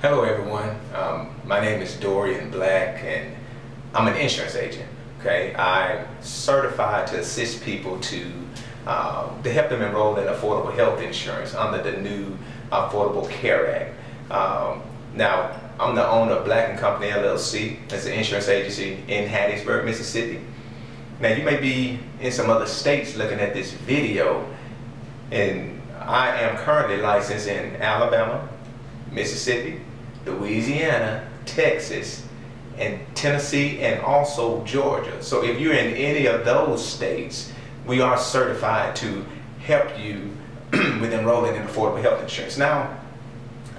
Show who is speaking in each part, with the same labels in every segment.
Speaker 1: Hello everyone, my name is Dorian Black and I'm an insurance agent. Okay, I'm certified to assist people to help them enroll in affordable health insurance under the new Affordable Care Act. Now, I'm the owner of Black & Company LLC. That's an insurance agency in Hattiesburg, Mississippi. Now, you may be in some other states looking at this video, and I am currently licensed in Alabama, Mississippi, Louisiana, Texas, and Tennessee, and also Georgia. So if you're in any of those states, we are certified to help you with enrolling in affordable health insurance. Now,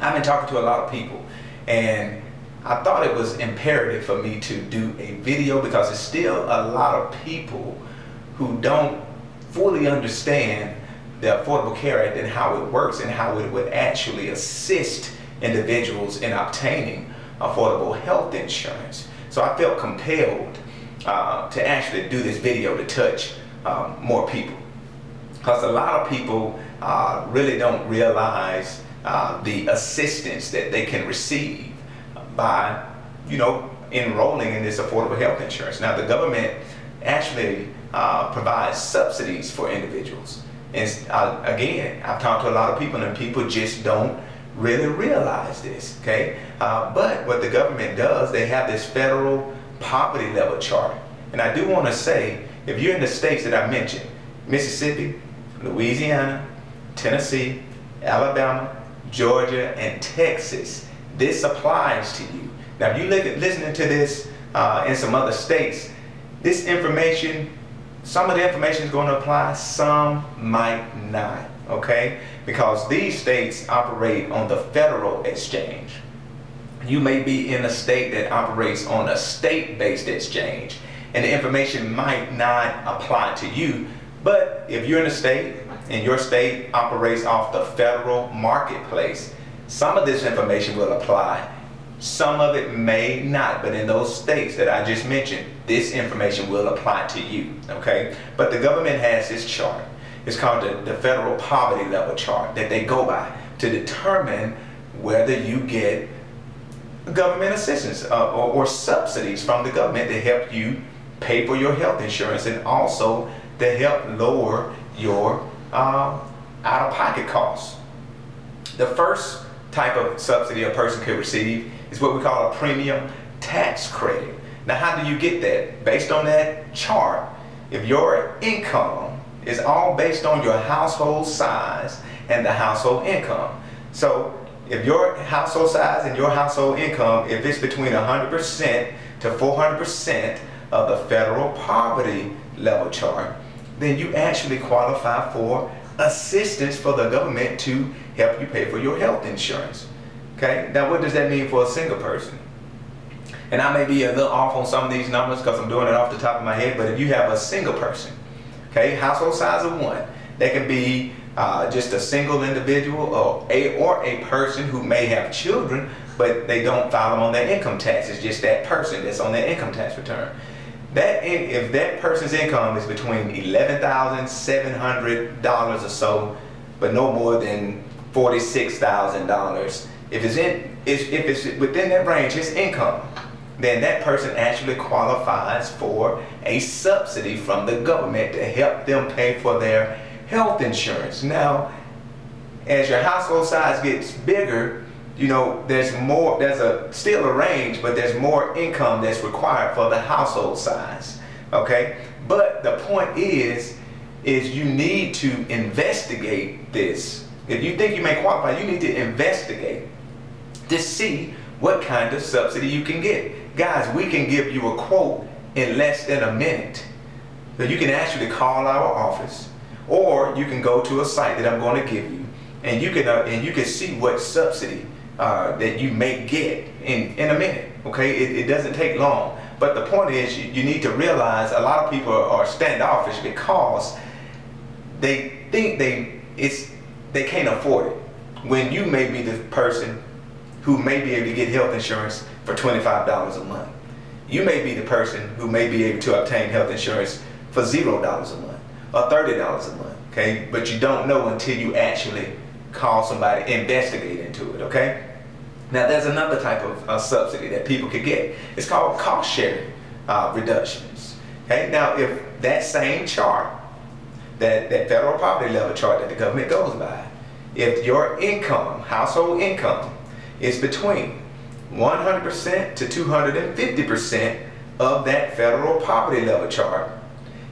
Speaker 1: I've been talking to a lot of people, and I thought it was imperative for me to do a video because there's still a lot of people who don't fully understand the Affordable Care Act and how it works and how it would actually assist individuals in obtaining affordable health insurance. So I felt compelled to actually do this video to touch more people, because a lot of people really don't realize the assistance that they can receive by, enrolling in this affordable health insurance. Now, the government actually provides subsidies for individuals. And again, I've talked to a lot of people, and people just don't really realize this, okay? But what the government does, they have this federal poverty level chart. And I do want to say, if you're in the states that I mentioned, Mississippi, Louisiana, Tennessee, Alabama, Georgia, and Texas, this applies to you. Now, if you look at listening to this in some other states, this information, some of the information is going to apply, some might not, okay? Because these states operate on the federal exchange. You may be in a state that operates on a state-based exchange, and the information might not apply to you. But if you're in a state and your state operates off the federal marketplace, some of this information will apply. Some of it may not, but in those states that I just mentioned, this information will apply to you, okay? But the government has this chart. It's called the federal poverty level chart that they go by to determine whether you get government assistance or subsidies from the government to help you pay for your health insurance, and also to help lower your out-of-pocket costs. The first type of subsidy a person could receive is what we call a premium tax credit. Now, how do you get that? Based on that chart, if your income is all based on your household size and the household income. So if your household size and your household income, if it's between 100% to 400% of the federal poverty level chart, then you actually qualify for assistance for the government to help you pay for your health insurance. Okay, now what does that mean for a single person? And I may be a little off on some of these numbers because I'm doing it off the top of my head, but if you have a single person, okay, household size of 1, that can be just a single individual or a person who may have children, but they don't file them on their income tax. It's just that person that's on their income tax return. If that person's income is between $11,700 or so, but no more than $46,000, if it's within that range, his income, then that person actually qualifies for a subsidy from the government to help them pay for their health insurance. Now, as your household size gets bigger, there's still a range, but there's more income that's required for the household size, okay? But the point is you need to investigate this. If you think you may qualify, you need to investigate to see what kind of subsidy you can get. Guys, we can give you a quote in less than a minute. So you can actually call our office, or you can go to a site that I'm going to give you, and you can see what subsidy that you may get in a minute. Okay, it doesn't take long. But the point is, you need to realize a lot of people are standoffish because they think they can't afford it, when you may be the person who may be able to get health insurance for $25 a month. You may be the person who may be able to obtain health insurance for $0 a month or $30 a month, okay? But you don't know until you actually call somebody, investigate into it, okay? Now there's another type of subsidy that people could get. It's called cost sharing reductions. Okay, now if that same chart, that federal poverty level chart that the government goes by, if your income, household income, is between 100% to 250% of that federal poverty level chart,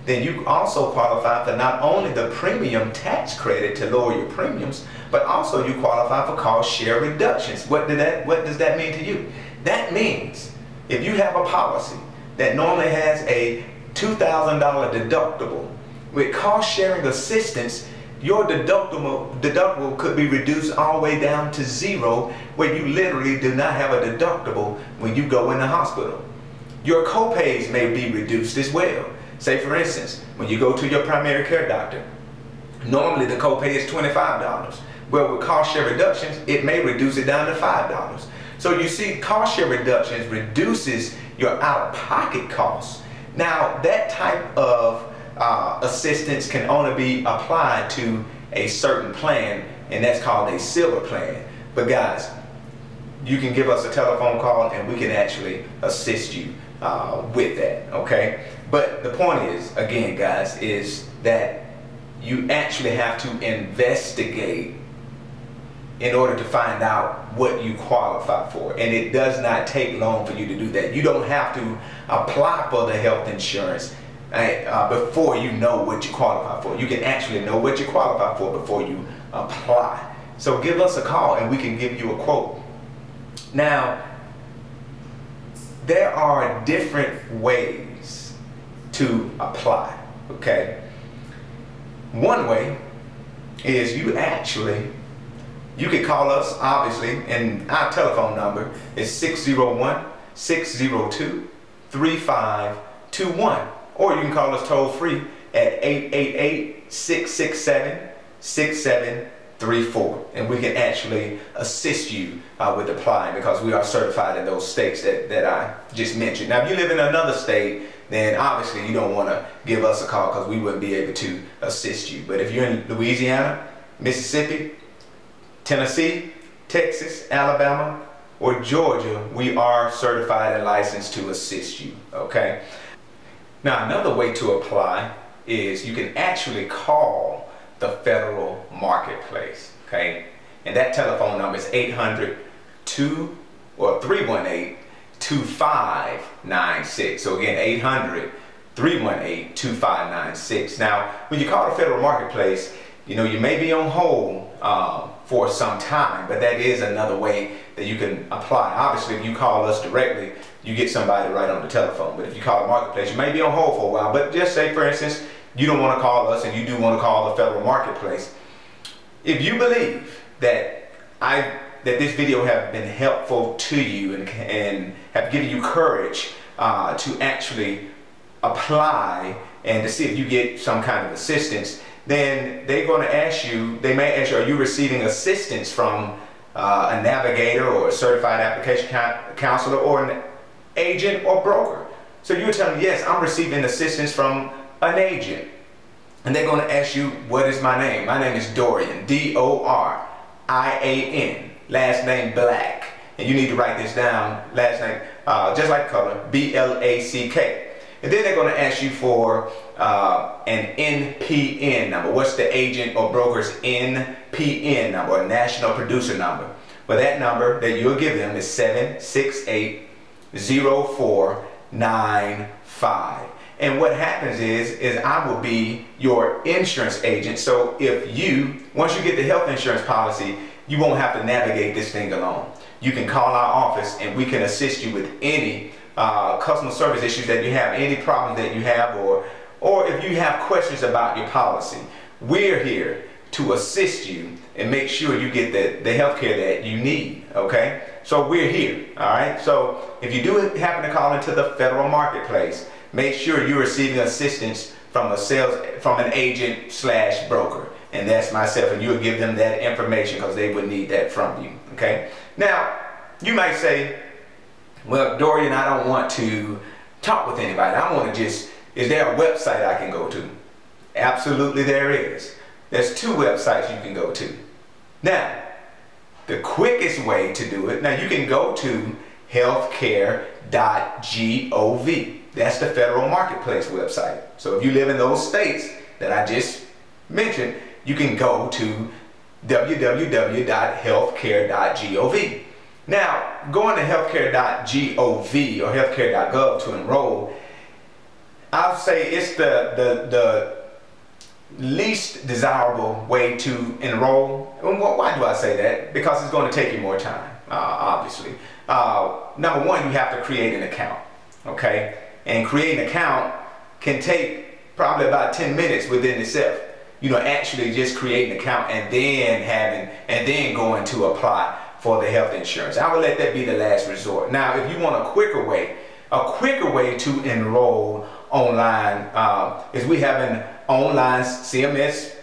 Speaker 1: then you also qualify for not only the premium tax credit to lower your premiums, but also you qualify for cost share reductions. What does that mean to you? That means if you have a policy that normally has a $2,000 deductible, with cost sharing assistance, your deductible could be reduced all the way down to zero, where you literally do not have a deductible when you go in the hospital. Your co-pays may be reduced as well. Say for instance, when you go to your primary care doctor, normally the copay is $25. Well, with cost share reductions, it may reduce it down to $5. So you see, cost share reductions reduces your out-of-pocket costs. Now, that type of assistance can only be applied to a certain plan, and that's called a silver plan. But guys, you can give us a telephone call and we can actually assist you with that, okay? But the point is, again guys, is that you actually have to investigate in order to find out what you qualify for, and it does not take long for you to do that. You don't have to apply for the health insurance before you know what you qualify for. You can actually know what you qualify for before you apply. So give us a call and we can give you a quote. Now, there are different ways to apply, okay? One way is you could call us, obviously, and our telephone number is 601-602-3521. Or you can call us toll free at 888-667-6734. And we can actually assist you with applying, because we are certified in those states that I just mentioned. Now, if you live in another state, then obviously you don't want to give us a call, because we wouldn't be able to assist you. But if you're in Louisiana, Mississippi, Tennessee, Texas, Alabama, or Georgia, we are certified and licensed to assist you, okay? Now, another way to apply is you can actually call the federal marketplace, okay? And that telephone number is 318-2596. So again, 800-318-2596. Now, when you call the federal marketplace, you know, you may be on hold for some time, but that is another way that you can apply. Obviously, if you call us directly, you get somebody right on the telephone. But if you call the marketplace, you may be on hold for a while. But just say, for instance, you don't want to call us and you do want to call the federal marketplace. If you believe that this video have been helpful to you and have given you courage to actually apply and to see if you get some kind of assistance, then they're going to ask you, they may ask you, are you receiving assistance from a navigator or a certified application counselor or an agent or broker? So you're telling them, yes, I'm receiving assistance from an agent. And they're going to ask you, what is my name? My name is Dorian, D-O-R-I-A-N, last name Black. And you need to write this down, last name, just like color, B-L-A-C-K. And then they're going to ask you for an NPN number. What's the agent or broker's NPN number, or national producer number? Well, that number that you'll give them is 768-0495. And what happens is I will be your insurance agent. So if once you get the health insurance policy, you won't have to navigate this thing alone. You can call our office and we can assist you with any customer service issues that you have, any problems that you have, or if you have questions about your policy. We're here to assist you and make sure you get the health care that you need, okay? So we're here, all right? So if you do happen to call into the federal marketplace, make sure you're receiving assistance from an agent / broker. And that's myself, and you'll give them that information because they would need that from you, okay? Now, you might say, well, Dorian, I don't want to talk with anybody. I want to is there a website I can go to? Absolutely there is. There's 2 websites you can go to. Now, the quickest way to do it, now you can go to healthcare.gov. That's the federal marketplace website. So if you live in those states that I just mentioned, you can go to www.healthcare.gov. Now, going to healthcare.gov or healthcare.gov to enroll, I'll say it's the least desirable way to enroll. Why do I say that? Because it's going to take you more time, obviously. Number one, you have to create an account, okay? And creating an account can take probably about 10 minutes within itself. You know, actually just creating an account and then going to apply for the health insurance. I would let that be the last resort. Now, if you want a quicker way to enroll online is we have an online CMS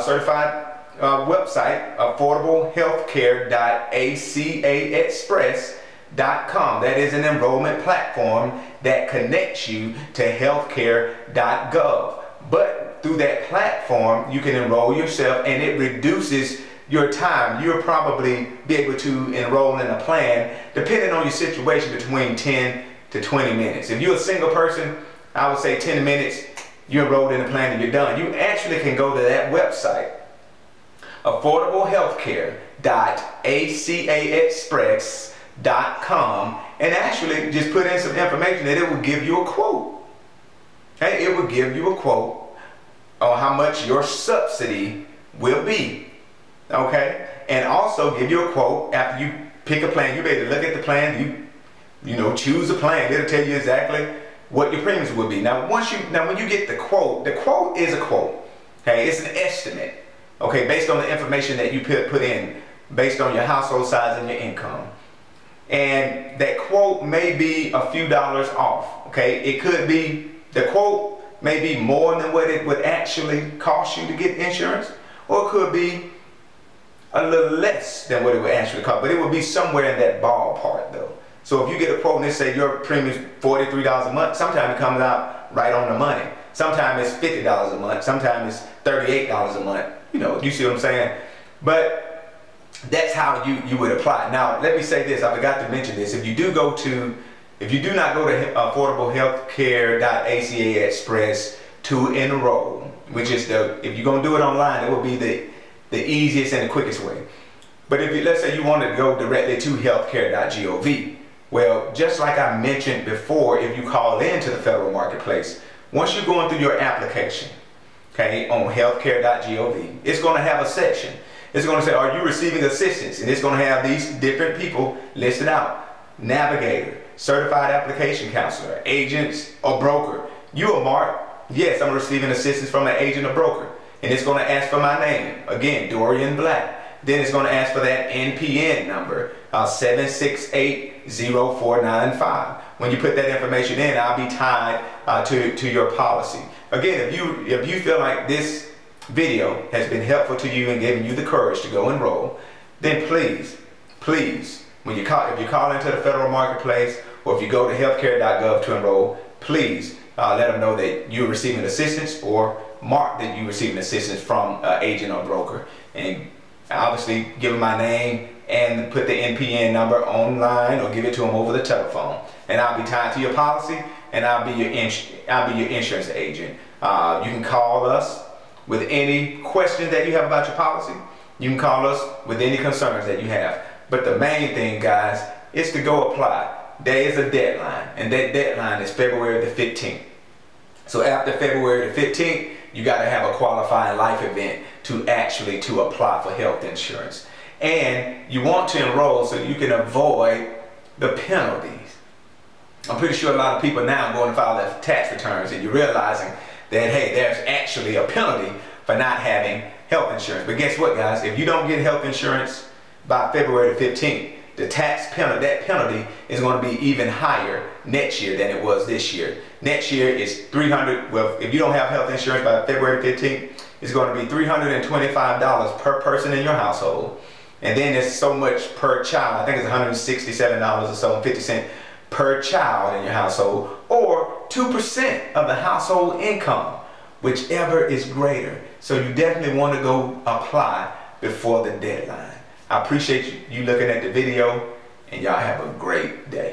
Speaker 1: certified website, affordablehealthcare.acaexpress.com. That is an enrollment platform that connects you to healthcare.gov. But through that platform, you can enroll yourself, and it reduces your time. You'll probably be able to enroll in a plan, depending on your situation, between 10 to 20 minutes. If you're a single person, I would say 10 minutes, you're enrolled in a plan and you're done. You actually can go to that website, affordablehealthcare.acaexpress.com, and actually just put in some information that it will give you a quote. Okay? It will give you a quote on how much your subsidy will be. Okay? And also give you a quote after you pick a plan. You'll be able to look at the plan, you know, choose a plan. It'll tell you exactly what your premiums will be. Now, when you get the quote is a quote. Okay? It's an estimate. Okay, based on the information that you put in, based on your household size and your income. And that quote may be a few dollars off. Okay, it could be, the quote may be more than what it would actually cost you to get insurance, or it could be a little less than what it would actually cost, but it would be somewhere in that ballpark though. So if you get a quote and they say your premium is $43 a month, sometimes it comes out right on the money. Sometimes it's $50 a month, sometimes it's $38 a month. You know, you see what I'm saying? But that's how you would apply. Now, let me say this, I forgot to mention this. If you do not go to affordablehealthcare.acaexpress to enroll, which is if you're gonna do it online, it will be the easiest and the quickest way. But if let's say you want to go directly to healthcare.gov, well, just like I mentioned before, if you call into the federal marketplace, once you're going through your application, okay, on healthcare.gov, it's going to have a section. It's going to say, are you receiving assistance? And it's going to have these different people listed out. Navigator, certified application counselor, agents, or broker. You are marked, yes, I'm receiving assistance from an agent or broker. And it's going to ask for my name, again, Dorian Black. Then it's going to ask for that NPN number, 7680495. When you put that information in, I'll be tied to your policy. Again, if you feel like this video has been helpful to you and giving you the courage to go enroll, then please, if you call into the federal marketplace, or if you go to healthcare.gov to enroll, please let them know that you're receiving assistance, or mark that you're receiving assistance from an agent or broker. And obviously give them my name and put the NPN number online, or give it to them over the telephone. And I'll be tied to your policy, and I'll be your insurance agent. You can call us with any questions that you have about your policy. You can call us with any concerns that you have. But the main thing, guys, is to go apply. There is a deadline, and that deadline is February the 15th. So after February the 15th, you got to have a qualifying life event to apply for health insurance. And you want to enroll so you can avoid the penalties. I'm pretty sure a lot of people now are going to file their tax returns, and you're realizing that, hey, there's actually a penalty for not having health insurance. But guess what, guys? If you don't get health insurance by February the 15th, the tax penalty, that penalty is going to be even higher next year than it was this year. Next year is $300. Well, if you don't have health insurance by February 15th, it's going to be $325 per person in your household. And then there's so much per child. I think it's $167 or so and 50 cents per child in your household, or 2% of the household income, whichever is greater. So you definitely want to go apply before the deadline. I appreciate you looking at the video, and y'all have a great day.